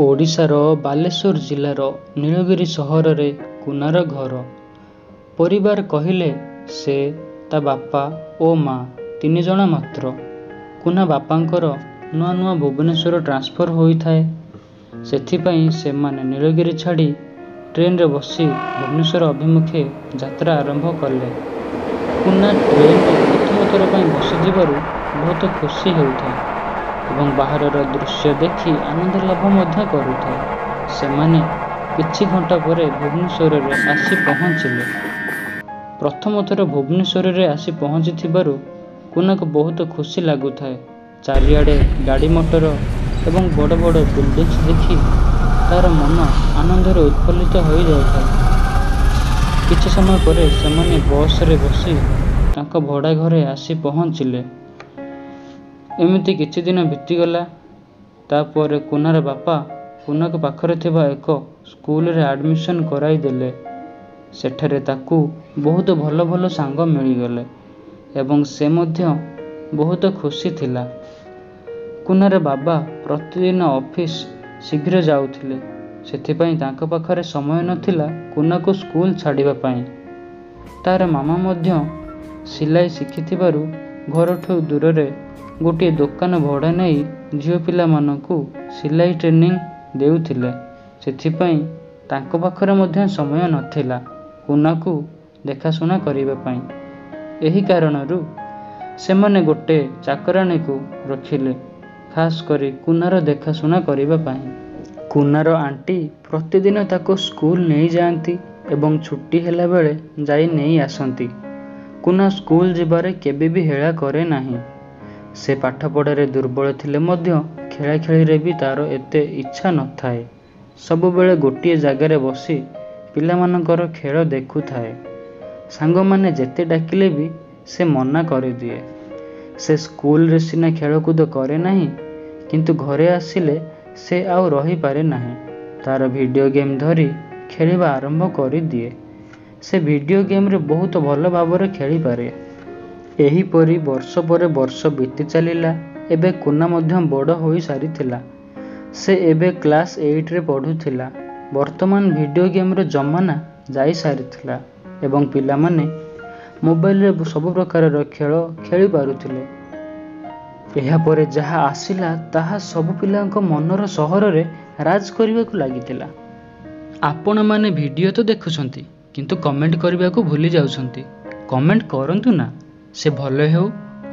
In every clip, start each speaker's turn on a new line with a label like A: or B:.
A: ଓଡ଼ିଶାର ବାଲେଶ୍ୱର ଜିଲ୍ଲାର ନୀଳଗିରି ସହରରେ କୁନାର ଘର। ପରିବାର କହିଲେ ସେ, ତା ବାପା ଓ ମା ତିନି ଜଣ ମାତ୍ର। କୁନା ବାପାଙ୍କର ନୂଆ ନୂଆ ଭୁବନେଶ୍ୱର ଟ୍ରାନ୍ସଫର ହୋଇଥାଏ। ସେଥିପାଇଁ ସେମାନେ ନୀଳଗିରି ଛାଡ଼ି ଟ୍ରେନରେ ବସି ଭୁବନେଶ୍ୱର ଅଭିମୁଖେ ଯାତ୍ରା ଆରମ୍ଭ କଲେ। କୁନା ଟ୍ରେନରେ ପ୍ରଥମ ଥର ପାଇଁ ବସିଯିବାରୁ ବହୁତ ଖୁସି ହେଉଥାଏ ଏବଂ ବାହାରର ଦୃଶ୍ୟ ଦେଖି ଆନନ୍ଦ ଲାଭ ମଧ୍ୟ କରୁଥାଏ। ସେମାନେ କିଛି ଘଣ୍ଟା ପରେ ଭୁବନେଶ୍ୱରରେ ଆସି ପହଞ୍ଚିଲେ। ପ୍ରଥମ ଥର ଭୁବନେଶ୍ୱରରେ ଆସି ପହଞ୍ଚିଥିବାରୁ କୁନାକୁ ବହୁତ ଖୁସି ଲାଗୁଥାଏ। ଚାରିଆଡ଼େ ଗାଡ଼ି ମଟର ଏବଂ ବଡ଼ ବଡ଼ ବିଲ୍ଡିଂସ୍ ଦେଖି ତାର ମନ ଆନନ୍ଦରେ ଉତ୍ଫୁଲ୍ଲିତ ହୋଇଯାଉଥାଏ। କିଛି ସମୟ ପରେ ସେମାନେ ବସ୍ରେ ବସି ତାଙ୍କ ଭଡ଼ା ଘରେ ଆସି ପହଞ୍ଚିଲେ। ଏମିତି କିଛି ଦିନ ବିତିଗଲା। ତାପରେ କୁନାର ବାପା କୁନାକୁ ପାଖରେ ଥିବା ଏକ ସ୍କୁଲରେ ଆଡ଼ମିସନ୍ କରାଇଦେଲେ। ସେଠାରେ ତାକୁ ବହୁତ ଭଲ ଭଲ ସାଙ୍ଗ ମିଳିଗଲେ ଏବଂ ସେ ମଧ୍ୟ ବହୁତ ଖୁସି ଥିଲା। କୁନାର ବାବା ପ୍ରତିଦିନ ଅଫିସ୍ ଶୀଘ୍ର ଯାଉଥିଲେ, ସେଥିପାଇଁ ତାଙ୍କ ପାଖରେ ସମୟ ନଥିଲା କୁନାକୁ ସ୍କୁଲ ଛାଡ଼ିବା ପାଇଁ। ତାର ମାମା ମଧ୍ୟ ସିଲାଇ ଶିଖିଥିବାରୁ ଘରଠୁ ଦୂରରେ ଗୋଟିଏ ଦୋକାନ ଭଡ଼ା ନେଇ ଝିଅ ପିଲାମାନଙ୍କୁ ସିଲାଇ ଟ୍ରେନିଂ ଦେଉଥିଲେ। ସେଥିପାଇଁ ତାଙ୍କ ପାଖରେ ମଧ୍ୟ ସମୟ ନଥିଲା କୁନାକୁ ଦେଖାଶୁଣା କରିବା ପାଇଁ। ଏହି କାରଣରୁ ସେମାନେ ଗୋଟେ ଚାକରାଣୀକୁ ରଖିଲେ, ଖାସ୍ କରି କୁନାର ଦେଖାଶୁଣା କରିବା ପାଇଁ। କୁନାର ଆଣ୍ଟି ପ୍ରତିଦିନ ତାକୁ ସ୍କୁଲ ନେଇଯାଆନ୍ତି ଏବଂ ଛୁଟି ହେଲା ବେଳେ ଯାଇ ନେଇ ଆସନ୍ତି। କୁନା ସ୍କୁଲ ଯିବାରେ କେବେ ବି ହେଳା କରେ ନାହିଁ। ସେ ପାଠପଢ଼ାରେ ଦୁର୍ବଳ ଥିଲେ ମଧ୍ୟ ଖେଳାଖେଳିରେ ବି ତାର ଏତେ ଇଚ୍ଛା ନଥାଏ। ସବୁବେଳେ ଗୋଟିଏ ଜାଗାରେ ବସି ପିଲାମାନଙ୍କର ଖେଳ ଦେଖୁଥାଏ। ସାଙ୍ଗମାନେ ଯେତେ ଡାକିଲେ ବି ସେ ମନା କରିଦିଏ। ସେ ସ୍କୁଲରେ ସିନା ଖେଳକୁଦ କରେ ନାହିଁ, କିନ୍ତୁ ଘରେ ଆସିଲେ ସେ ଆଉ ରହିପାରେ ନାହିଁ। ତାର ଭିଡ଼ିଓ ଗେମ୍ ଧରି ଖେଳିବା ଆରମ୍ଭ କରିଦିଏ। ସେ ଭିଡ଼ିଓ ଗେମ୍ରେ ବହୁତ ଭଲ ଭାବରେ ଖେଳିପାରେ। ଏହିପରି ବର୍ଷ ପରେ ବର୍ଷ ବିତି ଚାଲିଲା। ଏବେ କୁନା ମଧ୍ୟ ବଡ଼ ହୋଇସାରିଥିଲା। ସେ ଏବେ କ୍ଲାସ୍ 8ରେ ପଢ଼ୁଥିଲା। ବର୍ତ୍ତମାନ ଭିଡ଼ିଓ ଗେମ୍ର ଜମାନା ଯାଇସାରିଥିଲା ଏବଂ ପିଲାମାନେ ମୋବାଇଲରେ ସବୁ ପ୍ରକାରର ଖେଳ ଖେଳିପାରୁଥିଲେ। ଏହାପରେ ଯାହା ଆସିଲା ତାହା ସବୁ ପିଲାଙ୍କ ମନର ସହରରେ ରାଜ କରିବାକୁ ଲାଗିଥିଲା। ଆପଣମାନେ ଭିଡ଼ିଓ ତ ଦେଖୁଛନ୍ତି, କିନ୍ତୁ କମେଣ୍ଟ କରିବାକୁ ଭୁଲି ଯାଉଛନ୍ତି। କମେଣ୍ଟ କରନ୍ତୁ ନା। ସେ ଭଲ ହେଉ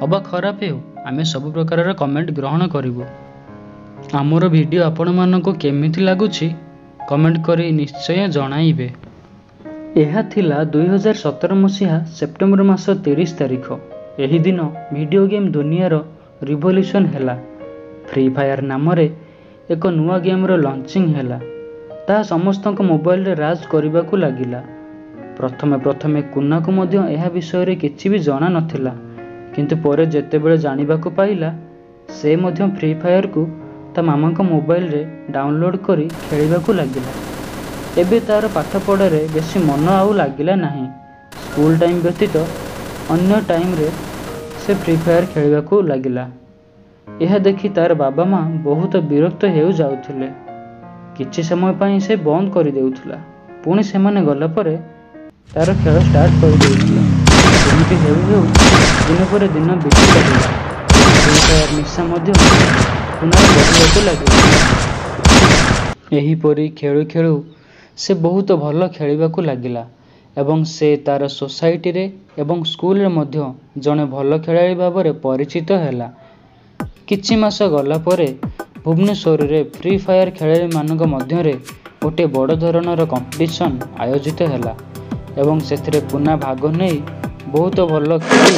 A: ଅବା ଖରାପ ହେଉ, ଆମେ ସବୁ ପ୍ରକାରର କମେଣ୍ଟ ଗ୍ରହଣ କରିବୁ। ଆମର ଭିଡ଼ିଓ ଆପଣମାନଙ୍କୁ କେମିତି ଲାଗୁଛି କମେଣ୍ଟ କରି ନିଶ୍ଚୟ ଜଣାଇବେ। ଏହା ଥିଲା 2017 ମସିହା ସେପ୍ଟେମ୍ବର ମାସ 30 ତାରିଖ। ଏହି ଦିନ ଭିଡ଼ିଓ ଗେମ୍ ଦୁନିଆର ରିଭଲ୍ୟୁସନ୍ ହେଲା। ଫ୍ରି ଫାୟାର ନାମରେ ଏକ ନୂଆ ଗେମ୍ର ଲଞ୍ଚିଂ ହେଲା। ତାହା ସମସ୍ତଙ୍କ ମୋବାଇଲରେ ରାଜ କରିବାକୁ ଲାଗିଲା। ପ୍ରଥମେ କୁନାକୁ ମଧ୍ୟ ଏହା ବିଷୟରେ କିଛି ବି ଜଣା ନଥିଲା, କିନ୍ତୁ ପରେ ଯେତେବେଳେ ଜାଣିବାକୁ ପାଇଲା, ସେ ମଧ୍ୟ ଫ୍ରି ଫାୟାରକୁ ତା ମାମାଙ୍କ ମୋବାଇଲରେ ଡାଉନଲୋଡ୍ କରି ଖେଳିବାକୁ ଲାଗିଲା। ଏବେ ତାର ପାଠପଢ଼ାରେ ବେଶୀ ମନ ଆଉ ଲାଗିଲା ନାହିଁ। ସ୍କୁଲ ଟାଇମ୍ ବ୍ୟତୀତ ଅନ୍ୟ ଟାଇମ୍ରେ ସେ ଫ୍ରି ଫାୟାର ଖେଳିବାକୁ ଲାଗିଲା। ଏହା ଦେଖି ତାର ବାବା ମା ବହୁତ ବିରକ୍ତ ହେଉଯାଉଥିଲେ। କିଛି ସମୟ ପାଇଁ ସେ ବନ୍ଦ କରିଦେଉଥିଲା, ପୁଣି ସେମାନେ ଗଲା ପରେ ତାର ଖେଳ ଷ୍ଟାର୍ଟ କରିଦେଉଥିଲା। ଏମିତି ହେଉ ହେଉ ଦିନ ପରେ ଦିନ ବିତି ଚାଲିଲା। ଫ୍ରି ଫାୟାର ନିଶା ମଧ୍ୟ କୁନାର ବଢ଼ିବାକୁ ଲାଗିଲା। ଏହିପରି ଖେଳୁ ଖେଳୁ ସେ ବହୁତ ଭଲ ଖେଳିବାକୁ ଲାଗିଲା ଏବଂ ସେ ତାର ସୋସାଇଟିରେ ଏବଂ ସ୍କୁଲରେ ମଧ୍ୟ ଜଣେ ଭଲ ଖେଳାଳି ଭାବରେ ପରିଚିତ ହେଲା। କିଛି ମାସ ଗଲା ପରେ ଭୁବନେଶ୍ୱରରେ ଫ୍ରି ଫାୟାର ଖେଳାଳିମାନଙ୍କ ମଧ୍ୟରେ ଗୋଟିଏ ବଡ଼ ଧରଣର କମ୍ପିଟିସନ୍ ଆୟୋଜିତ ହେଲା ଏବଂ ସେଥିରେ କୁନା ଭାଗ ନେଇ ବହୁତ ଭଲ ଖେଳି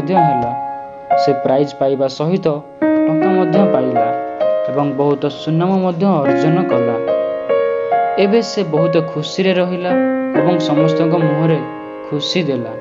A: ମଧ୍ୟ ହେଲା। ସେ ପ୍ରାଇଜ୍ ପାଇବା ସହିତ ଟଙ୍କା ମଧ୍ୟ ପାଇଲା ଏବଂ ବହୁତ ସୁନାମ ମଧ୍ୟ ଅର୍ଜନ କଲା। ଏବେ ସେ ବହୁତ ଖୁସିରେ ରହିଲା ଏବଂ ସମସ୍ତଙ୍କ ମୁହଁରେ ଖୁସି ଦେଲା।